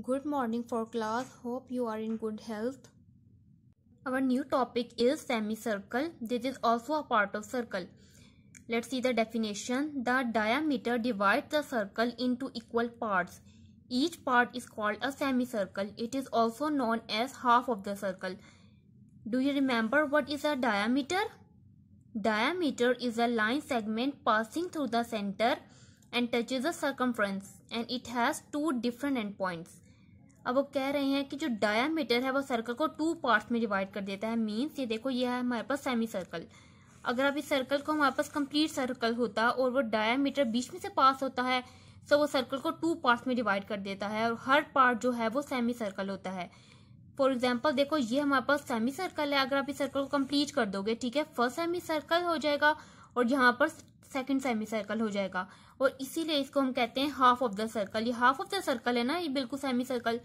Good morning for class. Hope you are in good health. Our new topic is semicircle. This is also a part of circle. Let's see the definition. The diameter divides the circle into equal parts. Each part is called a semicircle. It is also known as half of the circle. Do you remember what is a diameter? Diameter is a line segment passing through the center and touches the circumference, and it has two different endpoints. अब वो कह रहे हैं कि जो diameter है वो circle को टू पार्ट्स में डिवाइड कर देता है. मीन्स ये देखो, ये है हमारे पास सेमी सर्कल. अगर अब इस सर्कल को हमारे पास कंप्लीट सर्कल होता और वो डायामीटर बीच में से पास होता है तो वो सर्कल को टू पार्ट्स में डिवाइड कर देता है और हर पार्ट जो है वो सेमी सर्कल होता है. फॉर एग्जाम्पल देखो, ये हमारे पास सेमी सर्कल है. अगर आप इस सर्कल को कंप्लीट कर दोगे, ठीक है, फर्स्ट सेमी सर्कल हो जाएगा और यहाँ पर सेकंड सेमी सर्कल हो जाएगा, और इसीलिए इसको हम कहते हैं हाफ ऑफ द सर्कल. ये हाफ ऑफ द सर्कल है ना, ये बिल्कुल semi circle.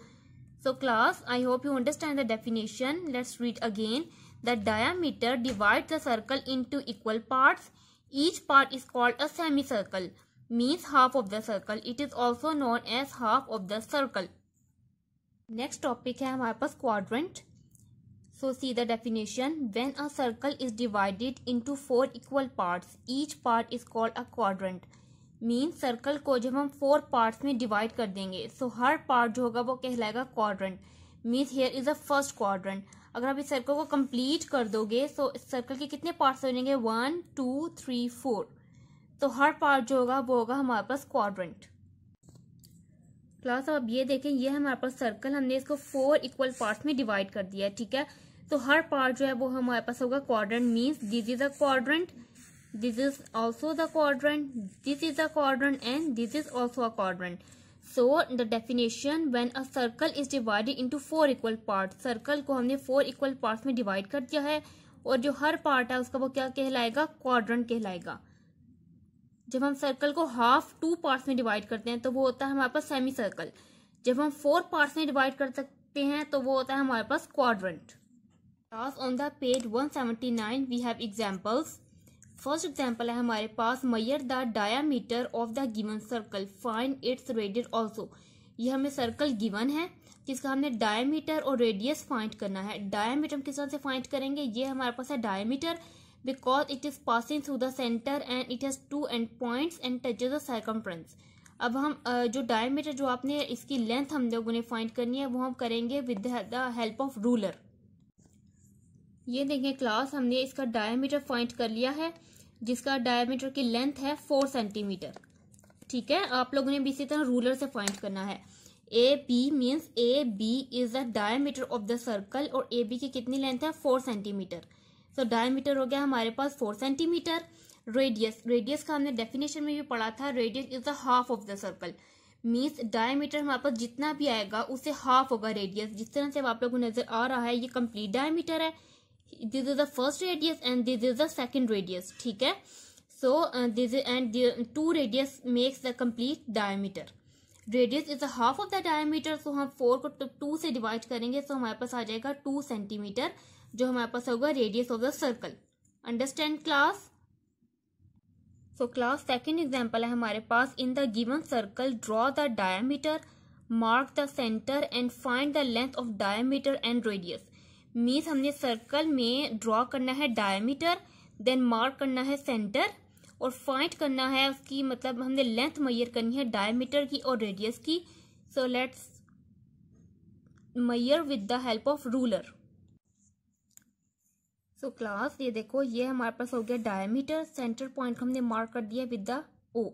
So class, I hope you understand the definition. Let's read again. The diameter divides the circle into equal parts. Each part is called a semicircle, means half of the circle. It is also known as half of the circle. Next topic है हमारे पास quadrant. So see the definition. When a circle is divided into 4 equal parts, each part is called a quadrant. Means circle को जब हम 4 parts में divide कर देंगे तो हर part जो होगा वो कहलाएगा quadrant. Means here is a first quadrant. अगर आप इस सर्कल को कंप्लीट कर दोगे तो इस सर्कल के कितने पार्ट्स हो जाएंगे? 1 2 3 4. तो हर पार्ट जो होगा वो होगा हमारे पास क्वाड्रेंट. क्लास अब ये देखें, ये हमारे पास सर्कल, हमने इसको 4 इक्वल पार्ट्स में डिवाइड कर दिया है, ठीक है. तो हर पार्ट जो है वो हमारे पास होगा quadrant. Means this is a quadrant, this is also the quadrant, this is a quadrant, and this is also a quadrant. So the definition, when a circle is divided into 4 equal parts, circle को हमने 4 equal parts में divide कर दिया है और जो हर part है उसका वो क्या कहलाएगा? quadrant कहलाएगा. जब हम सर्कल को हाफ 2 पार्ट्स में डिवाइड करते हैं तो वो होता है हमारे पास सेमी सर्कल. जब हम 4 पार्ट्स में डिवाइड कर सकते हैं तो वो होता है हमारे पास quadrant. On the page 179 we have examples. First example है हमारे पास, measure the diameter of the given circle, find its radius also. ये हमें सर्कल गिवन है जिसका हमने डायामीटर और रेडियस फाइंड करना है. डायामीटर हम किस तरह से फाइंड करेंगे? ये हमारे पास है diameter because it is passing through the centre and it has 2 and points and touches the circumference. अब हम जो डायामीटर जो आपने इसकी लेंथ हम लोगों ने फाइंड करनी है वो हम करेंगे with the help of ruler. ये देखें क्लास, हमने इसका डायामीटर फाइंड कर लिया है जिसका डायामीटर की लेंथ है 4 सेंटीमीटर, ठीक है. आप लोगों ने भी इसी तरह रूलर से फाइंड करना है. A B means A B is the diameter of the circle और ए बी की कितनी लेंथ है? 4 सेंटीमीटर. सो डायामीटर हो गया हमारे पास 4 सेंटीमीटर. रेडियस का हमने डेफिनेशन में भी पढ़ा था. Radius is the half of the circle. Means diameter हमारे पास जितना भी आएगा उससे हाफ होगा रेडियस. जिस तरह से आप लोगों को नजर आ रहा है ये कंप्लीट डायामीटर है. This is the first radius and this is the second radius, ठीक है. So this is and the 2 radius makes the complete diameter. Radius is a half of the diameter. So हम 4 को 2 से divide करेंगे तो हमारे पास आ जाएगा 2 सेंटीमीटर जो हमारे पास होगा radius of the circle. Understand class? So class second example है हमारे पास, in the given circle draw the diameter, mark the centre and find the length of diameter and radius. Means हमने सर्कल में draw करना है diameter, then mark करना है centre और फाइंड करना है उसकी, मतलब हमने लेंथ मेजर करनी है डायमीटर की और रेडियस की. So let's measure with the help of ruler. So class ये देखो, ये हमारे पास हो गया डायमीटर. सेंटर पॉइंट हमने मार्क कर दिया विद द ओ,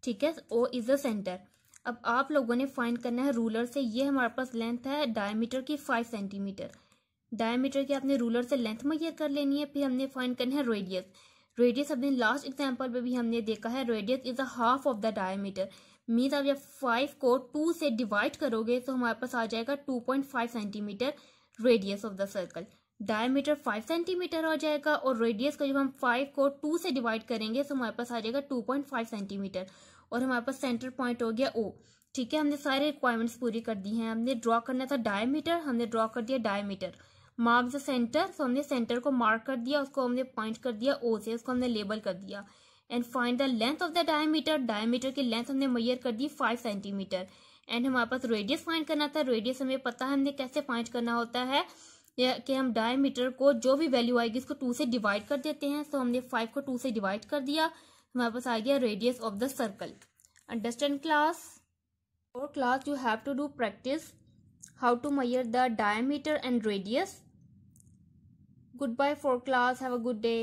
ठीक है. O is the centre. अब आप लोगों ने फाइंड करना है रूलर से. ये हमारे पास लेंथ है डायमीटर की 5 सेंटीमीटर. डायमीटर की आपने रूलर से लेंथ मेजर कर लेनी है. फिर हमने फाइंड करना है रेडियस. रेडियस अपने लास्ट एग्जांपल पे भी हमने देखा है, radius is a half of the diameter. Means आप जब 5 को 2 से डिवाइड करोगे तो हमारे पास आ जाएगा 2.5 centimetre radius of the circle. Diameter 5 centimetre हो जाएगा और रेडियस को जब हम 5 को 2 से डिवाइड करेंगे तो हमारे पास आ जाएगा 2.5 सेंटीमीटर और हमारे पास सेंटर पॉइंट हो गया ओ, ठीक है. हमने सारे रिक्वायरमेंट्स पूरी कर दी हैं. हमने ड्रॉ करना था डायमीटर, हमने ड्रॉ कर दिया डायमीटर. मार्क द सेंटर, तो हमने सेंटर को मार्क कर दिया, उसको हमने पॉइंट कर दिया ओ से, उसको हमने लेबल कर दिया. And find the length of the diameter. Diameter की लेंथ हमने मेजर कर दी 5 सेंटीमीटर एंड हमारे पास रेडियस फाइंड करना था। रेडियस हमें पता है हमने कैसे फाइंड करना होता है कि हम डायमीटर को जो भी वैल्यू आएगी इसको 2 से डिवाइड कर देते हैं। सो हमने 5 को 2 से डिवाइड कर दिया, हमारे पास आ गया radius of the circle. Understand class? और class you have to do practice how to measure the diameter and radius. Goodbye for class. Have a good day.